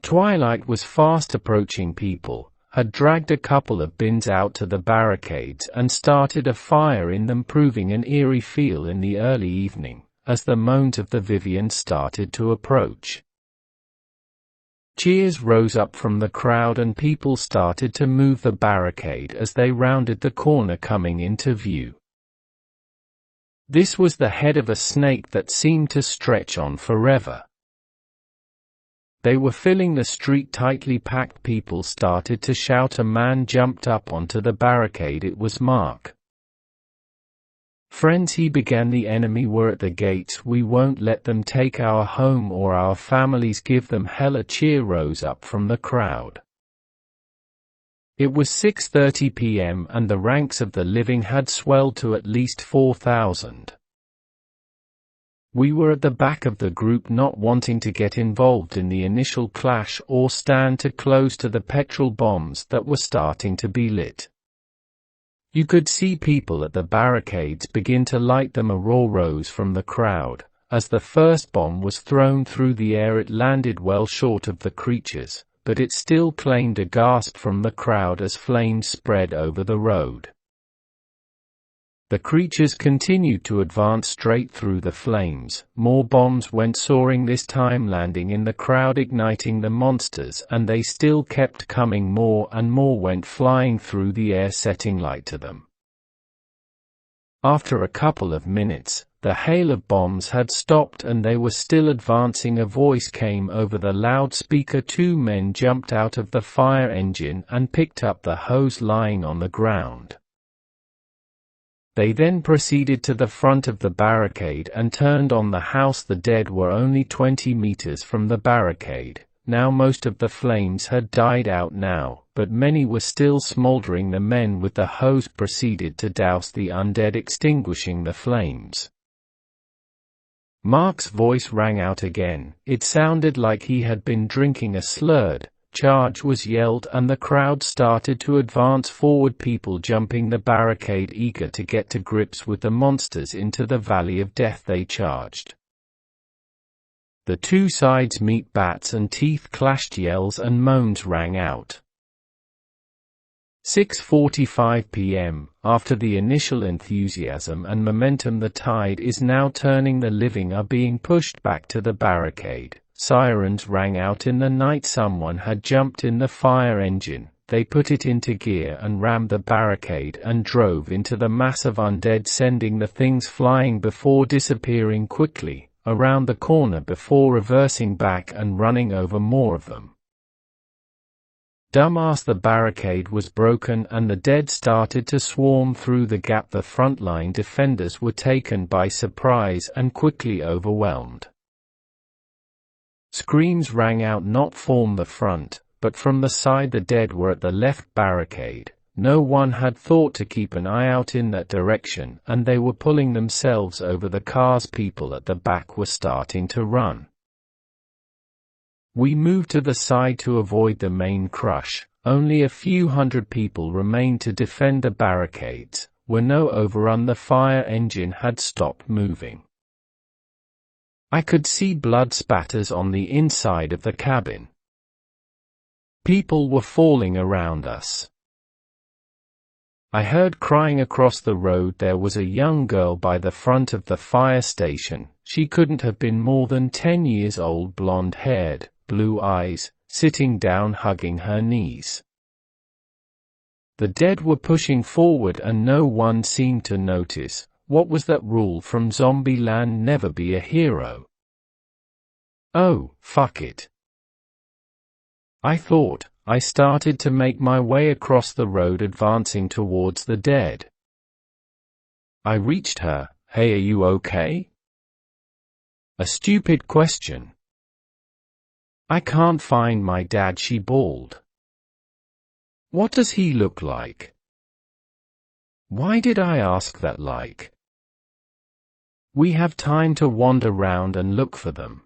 Twilight was fast approaching. People had dragged a couple of bins out to the barricades and started a fire in them, proving an eerie feel in the early evening, as the moans of the Vivian started to approach. Cheers rose up from the crowd and people started to move the barricade as they rounded the corner coming into view. This was the head of a snake that seemed to stretch on forever. They were filling the street, tightly packed. People started to shout. A man jumped up onto the barricade. It was Mark. "Friends," he began, "the enemy were at the gates. We won't let them take our home or our families. Give them hell." A cheer rose up from the crowd. It was 6:30 p.m. and the ranks of the living had swelled to at least 4,000. We were at the back of the group, not wanting to get involved in the initial clash or stand too close to the petrol bombs that were starting to be lit. You could see people at the barricades begin to light them. A roar rose from the crowd. As the first bomb was thrown through the air, it landed well short of the creatures, but it still claimed. A gasp from the crowd as flames spread over the road. The creatures continued to advance straight through the flames. More bombs went soaring, this time landing in the crowd, igniting the monsters, and they still kept coming. More and more went flying through the air, setting light to them. After a couple of minutes, the hail of bombs had stopped and they were still advancing. A voice came over the loudspeaker. 2 men jumped out of the fire engine and picked up the hose lying on the ground. They then proceeded to the front of the barricade and turned on the house. The dead were only 20 meters from the barricade. Now most of the flames had died out now, but many were still smoldering. The men with the hose proceeded to douse the undead, extinguishing the flames. Mark's voice rang out again. It sounded like he had been drinking. A slurred charge was yelled and the crowd started to advance forward, people jumping the barricade, eager to get to grips with the monsters. Into the valley of death they charged. The two sides meet, bats and teeth clashed, yells and moans rang out. 6:45 p.m. After the initial enthusiasm and momentum, the tide is now turning. The living are being pushed back to the barricade. Sirens rang out in the night. Someone had jumped in the fire engine. They put it into gear and rammed the barricade and drove into the mass of undead, sending the things flying before disappearing quickly around the corner before reversing back and running over more of them. Dumbass, the barricade was broken and the dead started to swarm through the gap. The frontline defenders were taken by surprise and quickly overwhelmed. Screams rang out, not from the front, but from the side. The dead were at the left barricade. No one had thought to keep an eye out in that direction, and they were pulling themselves over the cars. People at the back were starting to run. We moved to the side to avoid the main crush. Only a few hundred people remained to defend the barricades. Were no overrun. The fire engine had stopped moving. I could see blood spatters on the inside of the cabin. People were falling around us. I heard crying across the road. There was a young girl by the front of the fire station. She couldn't have been more than 10 years old, blonde-haired, blue eyes, sitting down hugging her knees. The dead were pushing forward and no one seemed to notice. What was that rule from Zombieland? Never be a hero. Oh, fuck it, I thought. I started to make my way across the road, advancing towards the dead. I reached her. Hey, are you okay? A stupid question. I can't find my dad, she bawled. What does he look like? Why did I ask that? Like, we have time to wander round and look for them.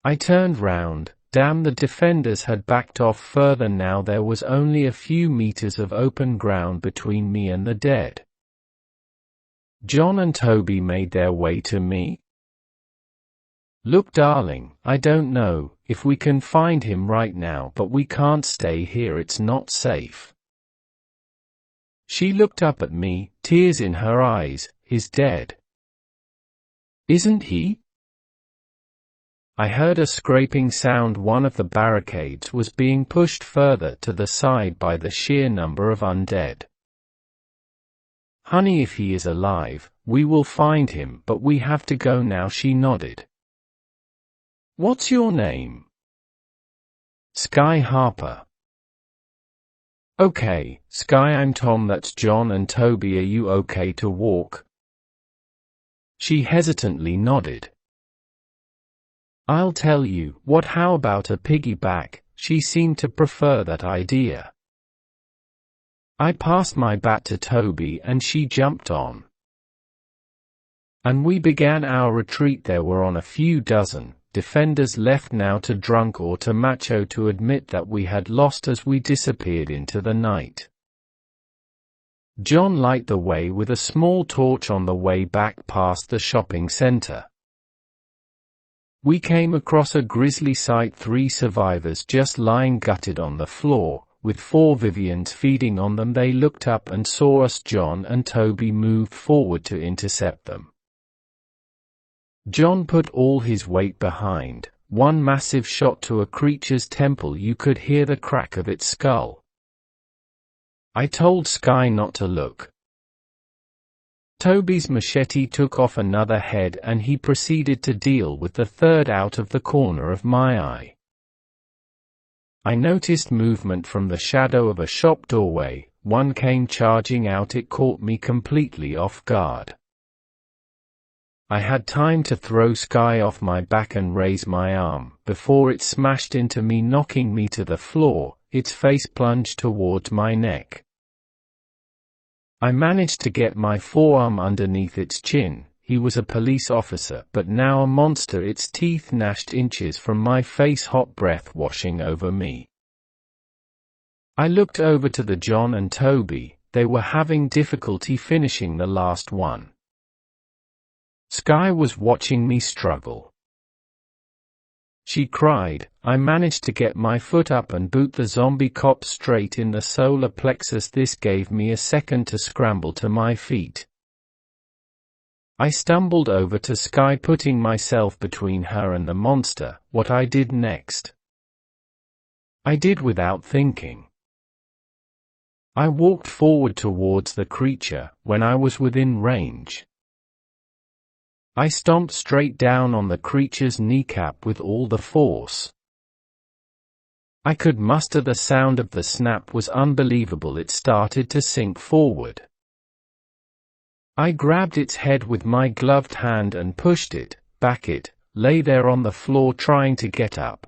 I turned round. Damn, the defenders had backed off further now. There was only a few meters of open ground between me and the dead. John and Toby made their way to me. Look, darling, I don't know if we can find him right now, but we can't stay here, it's not safe. She looked up at me, tears in her eyes. He's dead. Isn't he? I heard a scraping sound. One of the barricades was being pushed further to the side by the sheer number of undead. Honey, if he is alive, we will find him, but we have to go now, she nodded. What's your name? Sky Harper. Okay, Sky, I'm Tom, that's John and Toby, are you okay to walk? She hesitantly nodded. I'll tell you what, how about a piggyback? She seemed to prefer that idea. I passed my bat to Toby and she jumped on. And we began our retreat. There were on a few dozen defenders left now, too drunk or too macho to admit that we had lost as we disappeared into the night. John lighted the way with a small torch on the way back past the shopping center. We came across a grisly sight: 3 survivors just lying gutted on the floor, with 4 Vivians feeding on them. They looked up and saw us. John and Toby moved forward to intercept them. John put all his weight behind one massive shot to a creature's temple. You could hear the crack of its skull. I told Sky not to look. Toby's machete took off another head and he proceeded to deal with the 3rd out of the corner of my eye. I noticed movement from the shadow of a shop doorway. One came charging out. It caught me completely off guard. I had time to throw Sky off my back and raise my arm before it smashed into me, knocking me to the floor. Its face plunged towards my neck. I managed to get my forearm underneath its chin. He was a police officer, but now a monster. Its teeth gnashed inches from my face, hot breath washing over me. I looked over to the John and Toby. They were having difficulty finishing the last one. Sky was watching me struggle. She cried. I managed to get my foot up and boot the zombie cop straight in the solar plexus. This gave me a second to scramble to my feet. I stumbled over to Sky, putting myself between her and the monster. What I did next, I did without thinking. I walked forward towards the creature. When I was within range, I stomped straight down on the creature's kneecap with all the force I could muster. The sound of the snap was unbelievable. It started to sink forward. I grabbed its head with my gloved hand and pushed it back. It lay there on the floor trying to get up.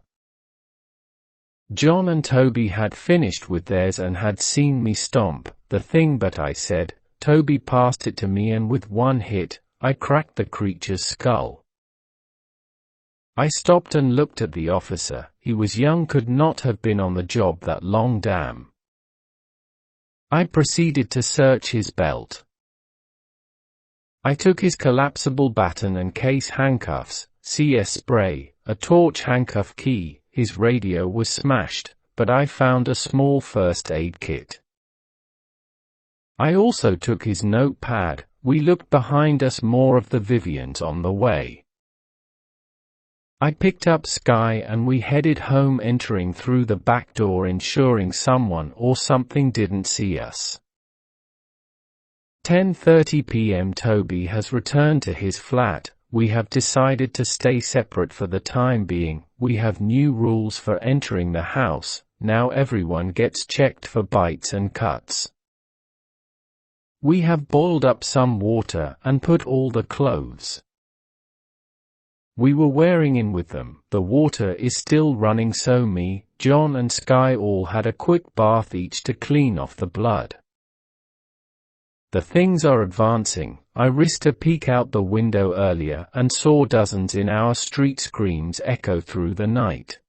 John and Toby had finished with theirs and had seen me stomp the thing, but I said, Toby passed it to me, and with one hit, I cracked the creature's skull. I stopped and looked at the officer. He was young, could not have been on the job that long. Damn. I proceeded to search his belt. I took his collapsible baton and case, handcuffs, CS spray, a torch, handcuff key. His radio was smashed, but I found a small first aid kit. I also took his notepad. We looked behind us, more of the Vivians on the way. I picked up Sky and we headed home, entering through the back door, ensuring someone or something didn't see us. 10:30 p.m. Toby has returned to his flat. We have decided to stay separate for the time being. We have new rules for entering the house. Now everyone gets checked for bites and cuts. We have boiled up some water and put all the clothes we were wearing in with them. The water is still running, so me, John and Sky all had a quick bath each to clean off the blood. The things are advancing. I risked a peek out the window earlier and saw dozens in our street. Screams echo through the night.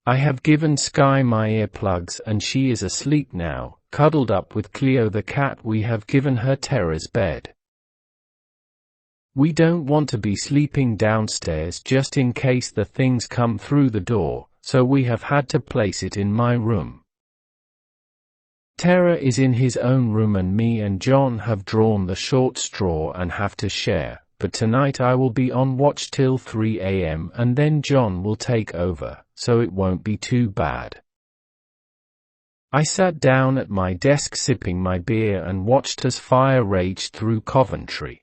I have given Sky my earplugs and she is asleep now, cuddled up with Cleo the cat. We have given her Terra's bed. We don't want to be sleeping downstairs just in case the things come through the door, so we have had to place it in my room. Tara is in his own room and me and John have drawn the short straw and have to share, but tonight I will be on watch till 3 a.m. and then John will take over, so it won't be too bad. I sat down at my desk sipping my beer and watched as fire raged through Coventry.